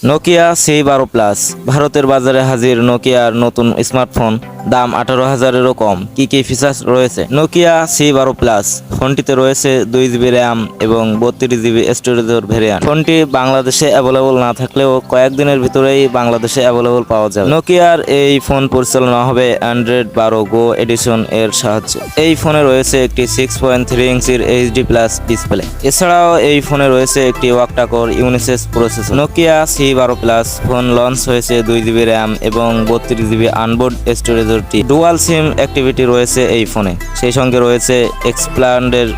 Nokia C12 plus ভারতের বাজারে হাজির নোকিয়ার নতুন স্মার্টফোন, দাম 18,000-এরও কম। কি কি ফিচার্স রয়েছে? নোকিয়া C12 প্লাস ফোনটিতে রয়েছে 2GB র্যাম এবং 32GB স্টোরেজের ভেরিয়েন্ট। ফোনটি বাংলাদেশে অ্যাভেলেবল না থাকলেও কয়েকদিনের ভিতরেই বাংলাদেশে অ্যাভেলেবল পাওয়া যাবে। নোকিয়ার এই ফোন পরিচালনা হবে অ্যান্ড্রয়েড 12 গো এডিশন এর সাহায্যে। এই ফোনে রয়েছে একটি 6.3 ইঞ্চির HD প্লাস ডিসপ্লে। এছাড়াও এই ফোনে রয়েছে একটি octa core Unisoc processor. Nokia C12 plus phone launch হয়েছে 2GB র্যাম এবং 32GB onboard storage. Dual SIM activity রয়েছে এই ফোনে, সেই সঙ্গে রয়েছে এক্সপ্যান্ডেড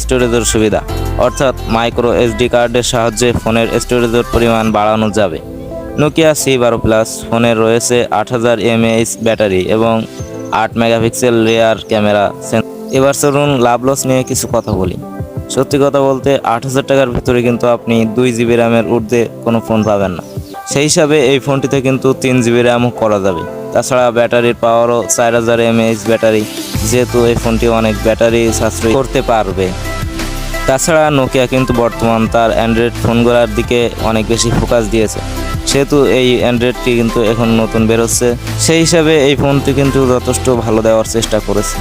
স্টোরেজের সুবিধা, অর্থাৎ মাইক্রো SD কার্ডের সাহায্যে ফোনের স্টোরেজের পরিমাণ বাড়ানো যাবে। নোকিয়া C12 প্লাস ফোনের রয়েছে 8000 mAh ব্যাটারি এবং 8 মেগাপিক্সেল রিয়ার ক্যামেরা। এবার চলুন লাভ লস নিয়ে কিছু কথা বলি। সত্যি কথা বলতে 8000 টাকার ভিতরে কিন্তু আপনি 2GB র্যামের ঊর্ধ্বে কোনো ফোন পাবেন না। সেই হিসাবে এই ফোনটিতে কিন্তু 3GB র্যামও করা যাবে। তাছাড়া ব্যাটারির পাওয়ারও 4000 mAh ব্যাটারি, যেহেতু এই ফোনটি অনেক ব্যাটারি সাশ্রয় করতে পারবে। তাছাড়া নোকিয়া কিন্তু বর্তমান তার অ্যান্ড্রয়েড ফোনগুলোর দিকে অনেক বেশি ফোকাস দিয়েছে, সেহেতু এই অ্যান্ড্রয়েডটি কিন্তু এখন নতুন বেরোচ্ছে, সেই হিসাবে এই ফোনটি কিন্তু যথেষ্ট ভালো দেওয়ার চেষ্টা করেছে।